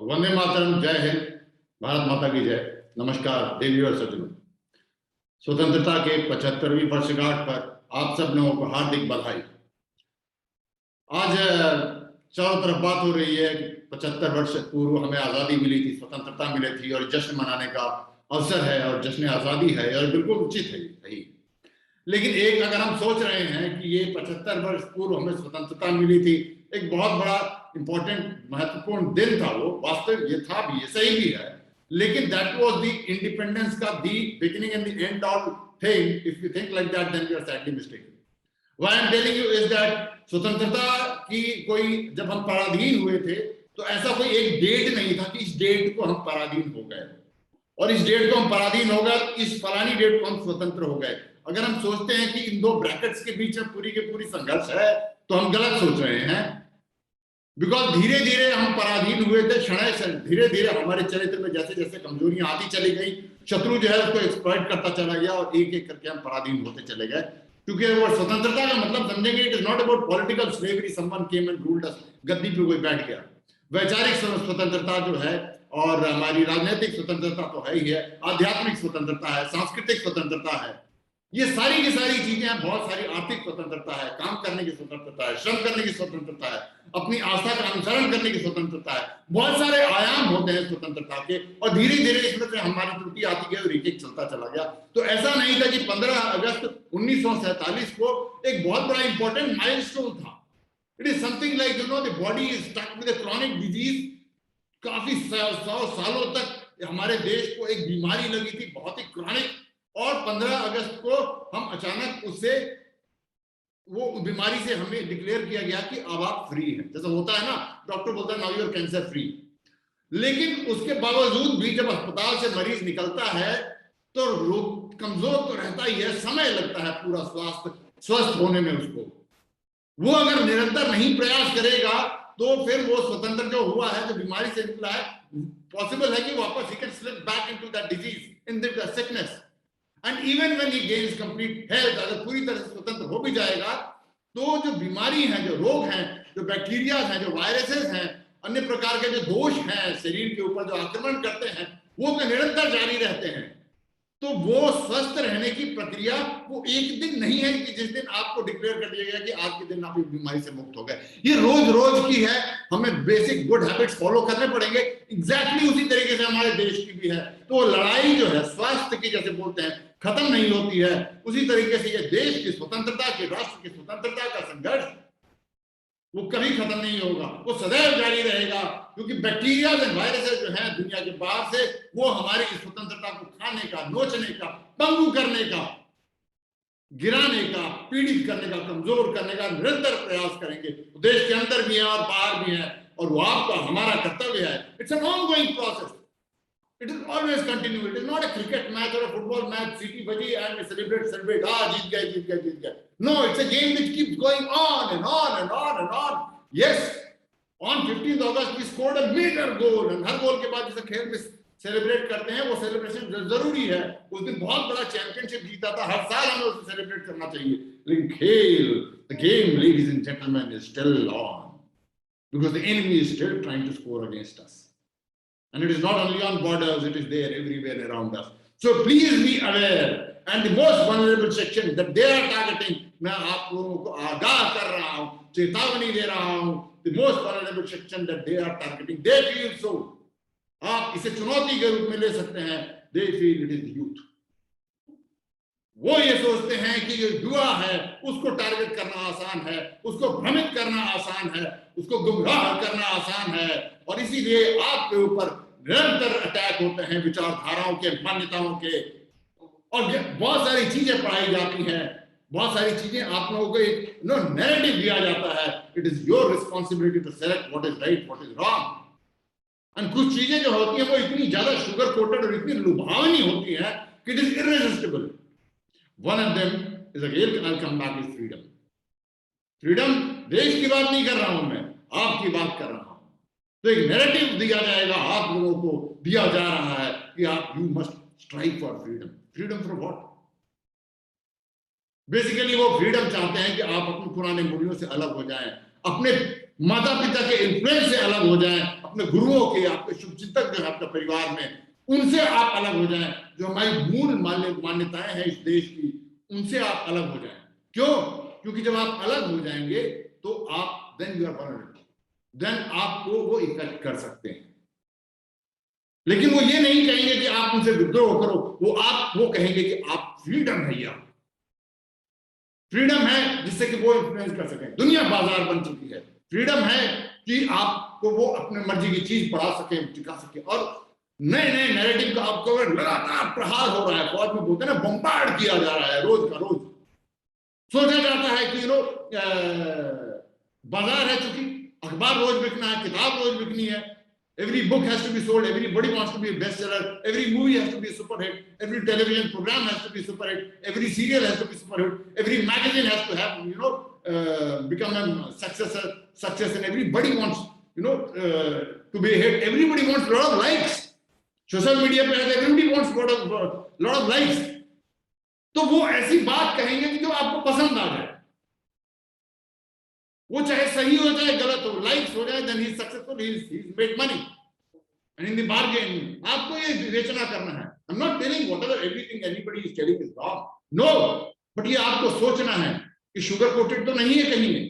वंदे मातरम, जय हिंद, भारत माता की जय। नमस्कार देवी और सज्जनों, स्वतंत्रता के 75वीं वर्षगांठ पर आप सब लोगों को हार्दिक बधाई। आज चारों तरफ बात हो रही है कि 75 वर्ष पूर्व हमें आजादी मिली थी, स्वतंत्रता मिली थी और जश्न मनाने का अवसर है और जश्न आजादी है और बिल्कुल उचित है सही। लेकिन एक अगर हम सोच रहे हैं कि ये 75 वर्ष पूर्व हमें स्वतंत्रता मिली थी, एक बहुत बड़ा इंपॉर्टेंट महत्वपूर्ण दिन था, वो वास्तविक ये था भी, ये सही भी है, लेकिन दैट वाज द इंडिपेंडेंस का the beginning and the end of thing. If you think like that then you are sadly mistaken. Why I am telling you is that स्वतंत्रता की कोई, जब हम पराधीन हुए थे तो ऐसा कोई एक डेट नहीं था कि इस डेट को हम पराधीन हो गए और इस डेट को हम पराधीन हो गए, इस फलानी डेट को हम स्वतंत्र हो गए। अगर हम सोचते हैं कि इन दो ब्रैकेट्स के बीच में पूरी की पूरी संघर्ष है तो हम गलत सोच रहे हैं। बिकॉज धीरे धीरे हम पराधीन हुए थे, क्षण धीरे धीरे हमारे चरित्र में जैसे जैसे कमजोरियां आती चली गई, शत्रु जो है उसको एक्सप्लॉइट करता चला गया और एक एक करके हम पराधीन होते चले गए। क्योंकि वो स्वतंत्रता का मतलब समझेंगे, it is not about political slavery, someone came and ruled us, गद्दी पे कोई बैठ गया। वैचारिक स्वतंत्रता जो है और हमारी राजनीतिक स्वतंत्रता तो है ही है, आध्यात्मिक स्वतंत्रता है, सांस्कृतिक स्वतंत्रता है, ये सारी की सारी चीजें हैं। बहुत सारी आर्थिक स्वतंत्रता है, काम करने की स्वतंत्रता है, श्रम करने की स्वतंत्रता है, अपनी आस्था का अनुसरण करने की स्वतंत्रता है। बहुत सारे आयाम होते हैं स्वतंत्रता के और धीरे धीरे इसमें से हमारी त्रुटि आती गई और एक एक चलता चला गया। तो ऐसा नहीं था कि 15 अगस्त 1947 को एक बहुत बड़ा इंपॉर्टेंट माइलस्टोन था। It is something like, you know, the body is stuck with a chronic disease. काफी 100 सालों तक हमारे देश को एक बीमारी लगी थी, बहुत ही क्रॉनिक, और 15 अगस्त को हम अचानक उससे, वो बीमारी से हमें डिक्लेयर किया गया कि अब आप फ्री हैं। जैसा होता है ना, डॉक्टर बोलता है now you are cancer free. लेकिन उसके बावजूद भी जब अस्पताल से मरीज निकलता है तो कमजोर तो रहता ही है, समय लगता है पूरा स्वस्थ होने में उसको। वो अगर निरंतर नहीं प्रयास करेगा तो फिर वो स्वतंत्र जो हुआ है, जो बीमारी से निकला है, पॉसिबल है कि वापस he can slip back into that disease, in the sickness. And even when he gains complete health, अगर पूरी तरह से स्वतंत्र हो भी जाएगा तो जो बीमारी है, जो रोग हैं, जो बैक्टीरिया हैं, जो वायरसेस हैं, अन्य प्रकार के जो दोष हैं शरीर के ऊपर जो आक्रमण करते हैं, वो तो निरंतर जारी रहते हैं। तो वो स्वस्थ रहने की प्रक्रिया वो एक दिन नहीं है कि जिस दिन आपको डिक्लेयर कर दिया गया कि आज के दिन आप इस बीमारी से मुक्त हो गए। ये रोज रोज की है, हमें बेसिक गुड हैबिट्स फॉलो करने पड़ेंगे। एग्जैक्टली उसी तरीके से हमारे देश की भी है। तो लड़ाई जो है स्वास्थ्य की, जैसे बोलते हैं, खत्म नहीं होती है, उसी तरीके से ये देश की स्वतंत्रता की, राष्ट्र की स्वतंत्रता का संघर्ष वो कभी खत्म नहीं होगा, वो सदैव जारी रहेगा। क्योंकि बैक्टीरिया एंड वायरसेस जो हैं दुनिया के बाहर से, वो हमारी स्वतंत्रता को खाने का, नोचने का, पंगु करने का, गिराने का, पीड़ित करने का, कमजोर करने का निरंतर प्रयास करेंगे। देश के अंदर भी है और बाहर भी है, और वो आपका हमारा कर्तव्य है। It's an ongoing process, it will always continue. It is not a cricket match or a football match, सीटी बजी and we celebrate, जीत गए। No, it's a game which keeps going on and on and on and on. Yes, on 15th August we scored a major goal, and हर गोल के बाद जैसे खेल में celebrate करते हैं, वो सेलिब्रेशन जरूरी है। उस दिन बहुत बड़ा चैंपियनशिप जीता था, हर साल हमें उसे सेलिब्रेट करना चाहिए। लेकिन खेल, the game, ladies and gentlemen, is still on because the enemy is still trying to score against us. And it is not only on borders, it is there everywhere around us. So please be aware. And the most vulnerable section that they are targeting, मैं आप लोगों को आगाह कर रहा हूं, चेतावनी दे रहा हूं, the most vulnerable section that they are targeting, they feel so. आप इसे चुनौती के रूप में ले सकते हैं। They feel it is the youth. वो ये सोचते हैं कि जो युवा है उसको टारगेट करना आसान है, उसको भ्रमित करना आसान है, उसको गुमराह करना आसान है, और इसीलिए आपके ऊपर निरंतर अटैक होते हैं विचारधाराओं के, मान्यताओं के, और बहुत सारी चीजें पढ़ाई जाती हैं, बहुत सारी चीजें आप लोगों को एक नैरेटिव दिया जाता है। It is your responsibility to select what is right, what is wrong. And कुछ चीजें जो होती हैं वो इतनी ज्यादा शुगर कोटेड और इतनी लुभावनी होती है कि it is irresistible. One of them is, again I'll come back, is freedom. Freedom देश की बात नहीं कर रहा हूं मैं, आपकी बात कर रहा हूं। तो एक नैरेटिव दिया जाएगा, आप लोगों को दिया जा रहा है कि आप, you must strive for freedom. Freedom for what? Basically वो फ्रीडम चाहते हैं कि आप अपने पुराने मूल्यों से अलग हो जाएं, अपने माता पिता के इन्फ्लुएंस से अलग हो जाएं, अपने गुरुओं के, आपके शुभचिंतक जो है आपके परिवार में, उनसे आप अलग हो जाएं, जो हमारी मूल मान्यताएं हैं इस देश की, उनसे आप अलग हो जाएं। क्यों? क्योंकि जब आप अलग हो जाएंगे तो आप then you are vulnerable, then आपको वो इफेक्ट कर सकते हैं। लेकिन वो ये नहीं कहेंगे कि आप उनसे विद्रोह करो, वो कहेंगे कि आप फ्रीडम है, या फ्रीडम है जिससे कि वो इन्फ्लुएंस कर सकें। दुनिया बाजार बन चुकी है, फ्रीडम है कि आपको वो अपने मर्जी की चीज बढ़ा सके, टिका सके, और नए नए नैरेटिव का आपको लगातार प्रहार हो रहा है। फौज में बोलते हैं ना, बम्बार्ड किया जा रहा है रोज का रोज। सोचा जाता है कि बाजार है, चूंकि अखबार रोज बिकना है, किताब रोज बिकनी है, every book has to be sold, everybody wants to be a bestseller, every movie has to be a super hit, every television program has to be super hit, every serial has to be super hit, every magazine has to have become a success, and everybody wants to be a hit. Everybody wants a lot of likes. Social media पे everybody wants lot of likes. तो वो ऐसी बात कहेंगे कि जो आपको पसंद आ जाए, वो चाहे सही हो चाहे गलत हो, लाइक्स हो जाए, then he is successful, he is made money, and in the bargain आपको ये विवेचना करना है। I am not telling whatever everything anybody is telling is wrong, no, but ये आपको सोचना है कि शुगर कोटेड तो नहीं है कहीं में।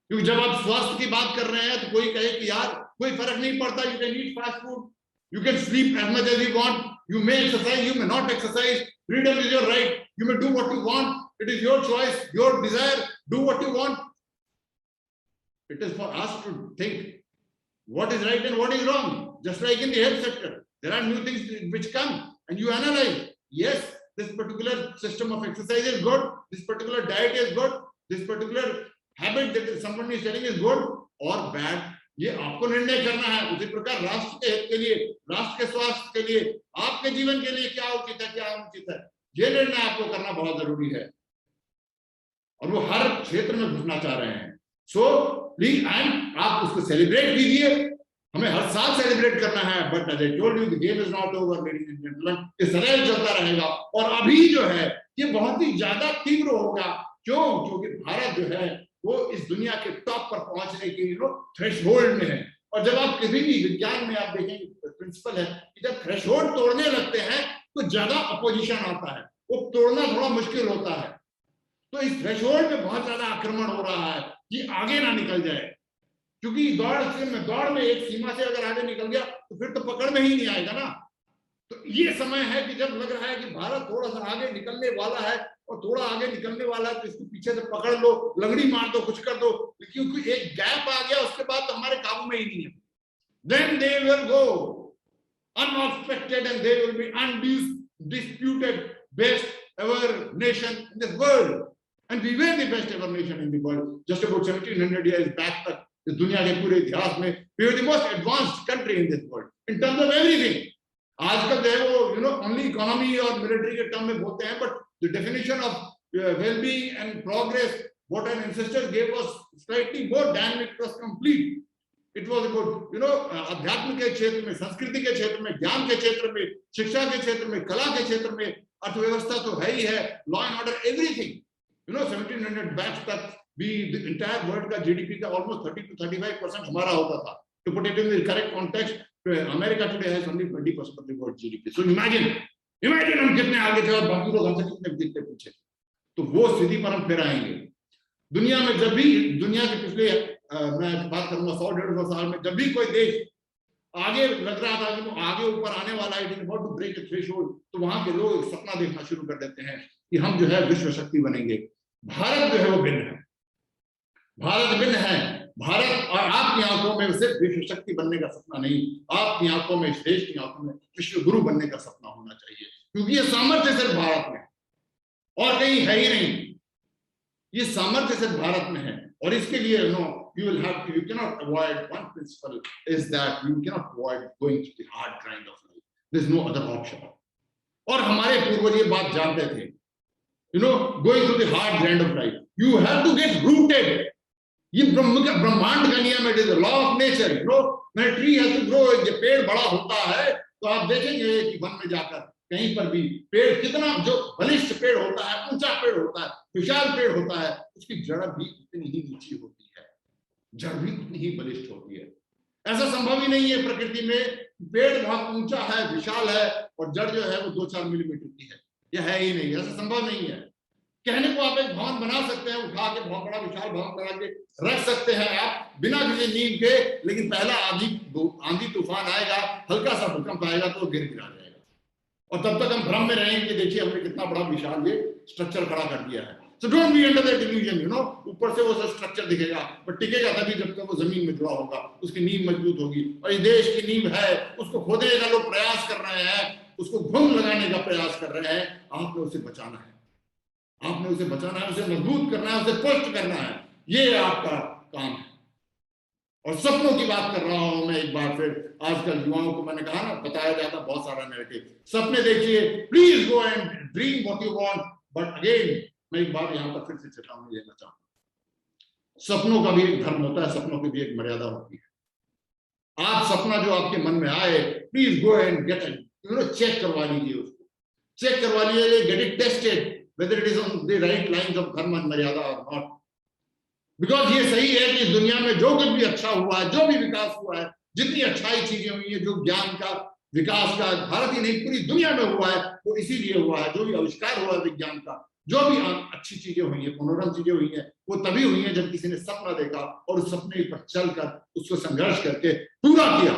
क्योंकि जब आप स्वास्थ्य की बात कर रहे हैं तो कोई कहे कि यार कोई फर्क नहीं पड़ता, you can eat fast food, you can sleep as much as you want, you may exercise, you may not exercise, freedom is your right, you may do what you want, it is your choice, your desire, do what you want. It is for us to think what is right and what is wrong. Just like in the health sector, there are new things which come and you analyze, yes, this particular system of exercise is good, this particular diet is good, this particular habit that someone is telling is good or bad, ये आपको निर्णय करना है। उसी प्रकार राष्ट्र के हित के लिए, राष्ट्र के स्वास्थ्य के लिए, आपके जीवन के लिए क्या उचित है, क्या अनुचित है, ये निर्णय आपको करना बहुत जरूरी है। और वो हर क्षेत्र में घुसना चाह रहे हैं। सो प्लीज, एंड आप उसको सेलिब्रेट कीजिए, हमें हर साल सेलिब्रेट करना है, but as I told you, the game is not over ladies and gentleman, ये सदैव चलता रहेगा। और अभी जो है ये बहुत ही ज्यादा तीव्र होगा। क्यों? क्योंकि भारत जो है वो इस दुनिया के टॉप पर पहुंचने के थ्रेशोल्ड में है। और जब आप किसी भी विज्ञान में आप देखेंगे प्रिंसिपल है कि जब थ्रेशोल्ड तोड़ने लगते हैं तो ज्यादा अपोजिशन आता है, वो तोड़ना थोड़ा मुश्किल होता है। तो इस थ्रेशोल्ड में बहुत ज्यादा आक्रमण हो रहा है कि आगे ना निकल जाए, क्योंकि दौड़ में एक सीमा से अगर आगे निकल गया तो फिर तो पकड़ में ही नहीं आएगा ना। तो ये समय है कि जब लग रहा है कि भारत थोड़ा सा आगे निकलने वाला है, और थोड़ा आगे निकलने वाला है तो इसको पीछे से पकड़ लो, लंगड़ी मार दो, कुछ कर दो, क्योंकि एक गैप आ गया उसके बाद तो हमारे काबू में ही नहीं है। Then they will go unobstructed and they will be undisputed best ever nation in this world. And we were the best ever nation in the world. Just about 1700 years back तक इस दुनिया के पूरे इतिहास में we were the most advanced country in this world in terms of everything. आजकल जो है वो only economy और military के term में बोलते हैं, but the definition of well-being and progress what our ancestors gave us slightly more dynamic, was complete. It was about अध्यात्म के क्षेत्र में, संस्कृति के क्षेत्र में, ज्ञान के क्षेत्र में, शिक्षा के क्षेत्र में, कला के क्षेत्र में, अर्थव्यवस्था तो है ही है, लॉ एंड ऑर्डर, एवरीथिंग। 1700 बैच तक भी इंटायर वर्ल्ड का जीडीपी का ऑलमोस्ट 30 to 35% हमारा होता था। To put it in the correct context, America today has only 20% of the world GDP. So imagine हम कितने आगे थे और बाकी लोग हमसे कितने पीछे। तो वो स्थिति पर हम फिर आएंगे। दुनिया में जब भी, दुनिया के पिछले मैं बात करूंगा 100-150 साल में, जब भी कोई देश आगे लग रहा था कि वो आगे ऊपर आने वाला है, it is about to break the threshold, तो वहां के लोग सपना देखना शुरू कर देते हैं कि हम जो है विश्व शक्ति बनेंगे। भारत जो है वो भिन्न है, भारत भिन्न है। भारत और आपकी आंखों में सिर्फ विश्व शक्ति बनने का सपना नहीं, आपकी आंखों में, इस देश की आंखों में विश्व गुरु बनने का सपना होना चाहिए, क्योंकि ये सामर्थ्य सिर्फ भारत में और कहीं है ही नहीं। ये सामर्थ्य सिर्फ भारत में है। और इसके लिए you cannot avoid one principle, is that you cannot avoid going through the hard grind of life. There's no other option. और हमारे पूर्वज ये बात जानते थे, going through the hard grind of life, you have to get rooted. ये ब्रह्मांड का नियम है, it is the law of nature. When a tree has to grow, जब पेड़ बड़ा होता है तो आप देखेंगे कि वन में जाकर कहीं पर भी पेड़ कितना जो बलिष्ठ पेड़ होता है, ऊंचा पेड़ होता है, विशाल पेड़ होता है, उसकी जड़ भी उतनी ही नीची होती है, जड़ भी उतनी ही बलिष्ठ होती है। ऐसा संभव ही नहीं है प्रकृति में पेड़ बहुत ऊंचा है, विशाल है और जड़ जो है वो 2-4 मिलीमीटर की है, यह है ही नहीं, ऐसा संभव नहीं है। कहने को आप एक भवन बना सकते हैं, उठा के बहुत बड़ा विशाल भवन बना के रख सकते हैं आप बिना किसी नींव के, लेकिन पहला आंधी तूफान आएगा, हल्का सा भूकंप आएगा तो गिरा जाएगा, और तब तक हम भ्रम में रहेंगे कि देखिए हमने कितना बड़ा विशाल ये स्ट्रक्चर खड़ा कर दिया है। So don't be under that illusion, you know, ऊपर से वो सब स्ट्रक्चर दिखेगा पर टिकेगा तभी जब तक वो जमीन में जुड़ा होगा, उसकी नींव मजबूत होगी। और इस देश की नींव है, उसको खोदने का लोग प्रयास कर रहे हैं, उसको घुन लगाने का प्रयास कर रहे हैं। आपने उसे बचाना है, आपने उसे बचाना है, उसे मजबूत करना है, उसे पुष्ट करना है, ये आपका काम है। और सपनों की बात कर रहा हूं मैं एक बार फिर, आजकल युवाओं को मैंने कहा ना, बताया जाता बहुत सारा नैरेटिव, सपने देखिए, please go and dream what you want, but again मैं एक बार यहां पर फिर से चेतावनी देना चाहूंगा, सपनों का भी एक धर्म होता है, सपनों की भी एक मर्यादा होती है। आप सपना जो आपके मन में आए, please go and get it, you know, check करवा लीजिए उसको, चेक करवा लीजिए, get it tested whether it is on the right lines of dharma and maryada or not, because ये सही है कि इस दुनिया में जो कुछ भी अच्छा हुआ है, जो भी विकास हुआ है, जितनी अच्छाई चीजें हुई है, जो ज्ञान का विकास का भारत ही नहीं पूरी दुनिया में हुआ है, वो इसीलिए हुआ है, जो भी आविष्कार हुआ है विज्ञान का, जो भी अच्छी चीजें हुई है, मनोरम चीजें हुई है, वो तभी हुई है जब किसी ने सपना देखा और उस सपने पर चलकर उसको संघर्ष करके पूरा किया।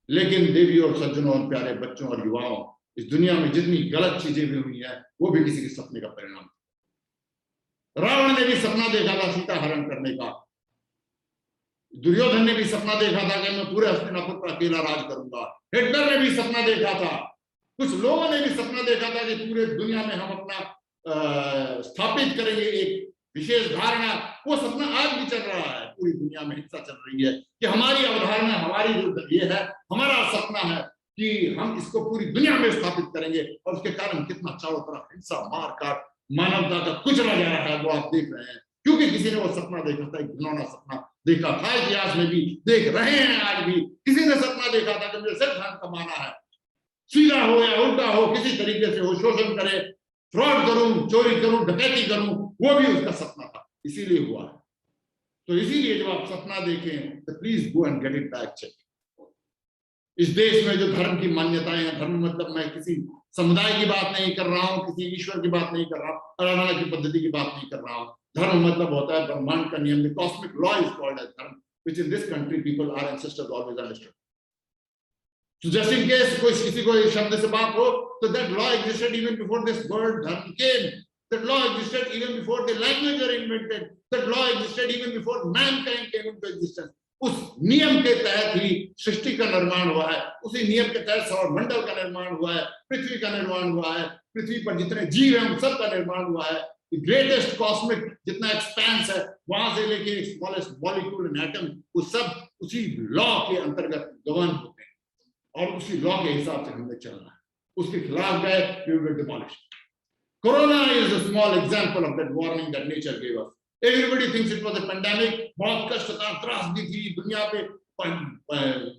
लेकिन देवी और सज्जनों और प्यारे बच्चों और युवाओं, इस दुनिया में जितनी गलत चीजें भी हुई है वो भी किसी के सपने का परिणाम। रावण ने भी सपना देखा था सीता हरण करने का, दुर्योधन ने भी सपना देखा था कि मैं पूरे हस्तिनापुर पर अकेला राज करूंगा, हिटलर ने भी सपना देखा था, कुछ लोगों ने भी सपना देखा था कि पूरे दुनिया में हम अपना स्थापित करेंगे एक विशेष धारणा। वो सपना आज भी चल रहा है, पूरी दुनिया में हिंसा चल रही है कि हमारी अवधारणा, हमारी जो ये है, हमारा सपना है कि हम इसको पूरी दुनिया में स्थापित करेंगे, और उसके कारण कितना चारों तरफ हिंसा, मार काट, मानवता का कुचला जा रहा है, वो आप देख रहे हैं, क्योंकि किसी ने वो सपना देखा था, एक घिनौना सपना देखा था, इतिहास में भी देख रहे हैं, आज भी किसी ने सपना देखा था कि मुझे सिर्फ धन कमाना है, सीधा हो या उल्टा हो, किसी तरीके से हो, शोषण करे, फ्रॉड करूं, चोरी करूं, डकैती करूं, वो भी उसका सपना था, इसीलिए हुआ है। तो इसीलिए जब आप सपना देखें तो please go and get it back check. इस देश में जो धर्म की मान्यताएं हैं, धर्म मतलब मैं किसी समुदाय की बात नहीं कर रहा हूं, किसी ईश्वर की बात नहीं कर रहा हूं, आराधना की पद्धति की बात नहीं कर रहा हूं। धर्म मतलब होता है ब्रह्मांड का नियम, cosmic law is called as dharma, which in this country people are ancestors always understood. So just in case कोई किसी को इस शब्द से बात हो, तो that law existed even before this word dharma came. That law existed even before the language were invented. That law existed even before mankind came into existence. उस नियम के तहत ही सृष्टि का निर्माण हुआ है, उसी नियम के तहत सौरमंडल का निर्माण हुआ है, पृथ्वी का निर्माण हुआ है, पृथ्वी पर जितने जीव हैं उन सब का निर्माण हुआ है। ग्रेटेस्ट कॉस्मिक जितना एक्सपेंस है, वहां से लेके स्मॉलेस्ट मॉलिक्यूल एंड एटम, वो सब उसी लॉ के अंतर्गत गवर्न होते हैं, और उसी लॉ के हिसाब से हमें चलना है। उसके खिलाफ गए, we will demolish. Corona is a small example of that warning that nature gave us. Everybody thinks it was a pandemic. बहुत कष्ट था, त्रासदी थी दुनिया पे,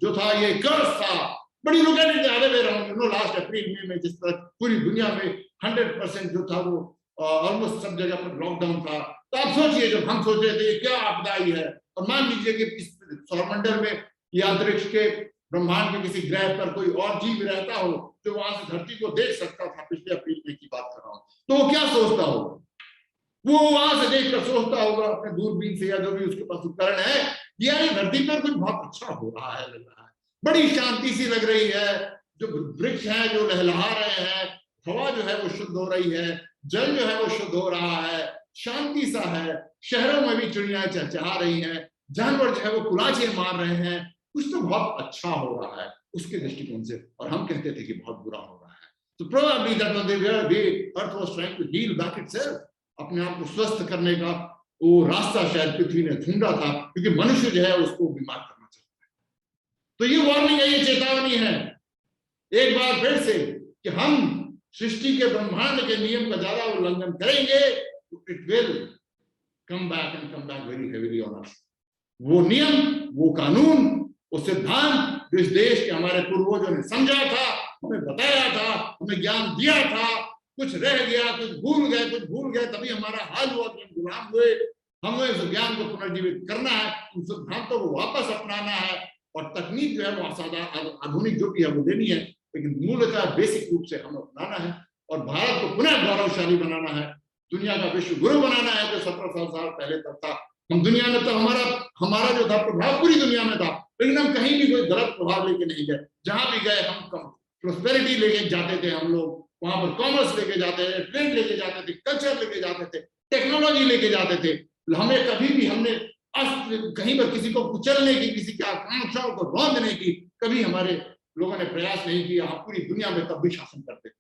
जो था ये कर्स था। But you look at it the other way around. You know, last April में जिस तरह पूरी दुनिया में 100% जो था वो ऑलमोस्ट सब जगह पर लॉकडाउन था, तो आप सोचिए जब हम सोच रहे थे क्या आपदा आई है, और मान लीजिए कि इस सौरमंडल में या अंतरिक्ष के ब्रह्मांड के किसी ग्रह पर कोई और जीव रहता हो जो वहां से धरती को देख सकता था, पिछले अप्रैल में की बात कर रहा हूं, तो वो क्या सोचता होगा? वो वहां से देखकर सोचता होगा अपने दूरबीन से या जो भी उसके पास उपकरण है, यार धरती पर कुछ बहुत अच्छा हो रहा है, लग रहा है, बड़ी शांति सी लग रही है, जो वृक्ष है जो लहलहा रहे हैं, हवा जो है वो शुद्ध हो रही है, जल जो है वो शुद्ध हो रहा है, शांति सा है, शहरों में भी चिड़ियां चहचहा रही हैं, जानवर जो है वो कुलाचे मार रहे हैं, कुछ तो बहुत अच्छा हो रहा है उसके दृष्टिकोण से, और हम कहते थे कि बहुत बुरा हो रहा है। तो probably that was the way earth was trying to heal back itself, अपने आप को स्वस्थ करने का वो रास्ता शायद पृथ्वी ने ढूंढा था, क्योंकि मनुष्य जो है उसको बीमार करना चाहता है। तो ये वार्निंग है, ये चेतावनी है एक बार फिर से कि हम सृष्टि के ब्रह्मांड के नियम का ज्यादा उल्लंघन करेंगे तो it will come back very heavily on us. वो नियम, वो कानून, वो सिद्धांत जो इस देश के हमारे पूर्वजों ने समझा था, हमें बताया था, हमें ज्ञान दिया था, कुछ रह गया, कुछ भूल गए, तभी हमारा हाल हुआ कि हम गुलाम हुए। हमें उस ज्ञान को पुनर्जीवित करना है, उन सिद्धांतों को वापस अपनाना है, और तकनीक जो है वो आधुनिक जो भी है वो देनी है, लेकिन मूलतः बेसिक रूप से हमें अपनाना है और भारत को पुनः गौरवशाली बनाना है, दुनिया का विश्व गुरु बनाना है जो 1700 साल पहले तक था। हम दुनिया में तो हमारा जो था प्रभाव पूरी दुनिया में था, लेकिन हम कहीं भी कोई गलत प्रभाव लेके नहीं गए। जहां भी गए हम प्रोस्पेरिटी लेके जाते थे, हम लोग वहां पर कॉमर्स लेके जाते थे, ट्रेड लेके जाते थे, कल्चर लेके जाते थे, टेक्नोलॉजी लेके जाते थे। हमें कभी भी हमने कहीं पर किसी को कुचलने की, किसी की आकांक्षाओं को रौंदने की कभी हमारे लोगों ने प्रयास नहीं किया। हम पूरी दुनिया में तब भी शासन करते थे।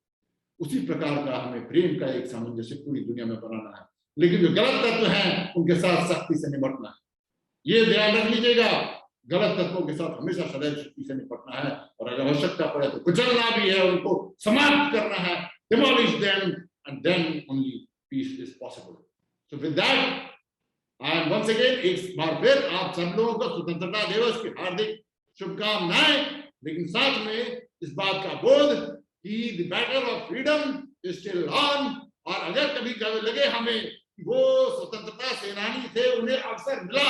उसी प्रकार का हमें प्रेम का एक सामंजस्य पूरी दुनिया में बनाना है, लेकिन जो गलत तत्व हैं उनके साथ सख्ती से निपटना है। ये ध्यान रख लीजिएगा, गलत तत्वों के साथ हमेशा सदैव शक्ति से निपटना है, और अगर आवश्यकता पड़े तो कुचलना भी है, उनको समाप्त करना है, demolish them, and then only peace is possible. So with that, I am once again एक बार फिर आप सब लोगों को स्वतंत्रता दिवस की हार्दिक शुभकामनाएं, लेकिन साथ में इस बात का बोध कि the battle of freedom is still on, और अगर कभी लगे हमें वो स्वतंत्रता सेनानी थे, उन्हें अवसर मिला,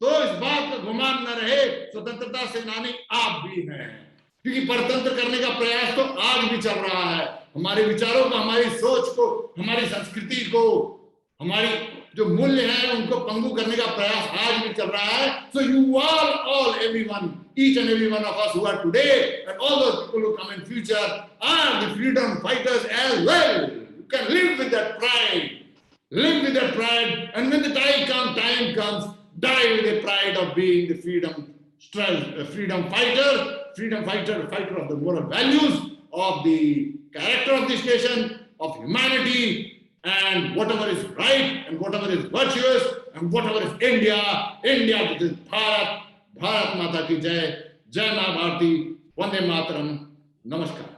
तो इस बात का गुमान न रहे, स्वतंत्रता सेनानी आप भी हैं, क्योंकि परतंत्र करने का प्रयास तो आज भी चल रहा है। हमारे विचारों को, हमारी सोच को, हमारी संस्कृति को, हमारी जो मूल्य हैं उनको पंगु करने का प्रयास आज भी चल रहा है। So you all everyone, each and every one of us who are today and all those people who come in future are the freedom fighters as well. You can live with that pride, and when the time comes, die with the pride of being the freedom fighter of the moral values, of the character of this nation, of humanity, and whatever is right, and whatever is virtuous, and whatever is India, which is Bharat Mata ki Jai, Jai Ma Bharati, Vande Mataram, Namaskar.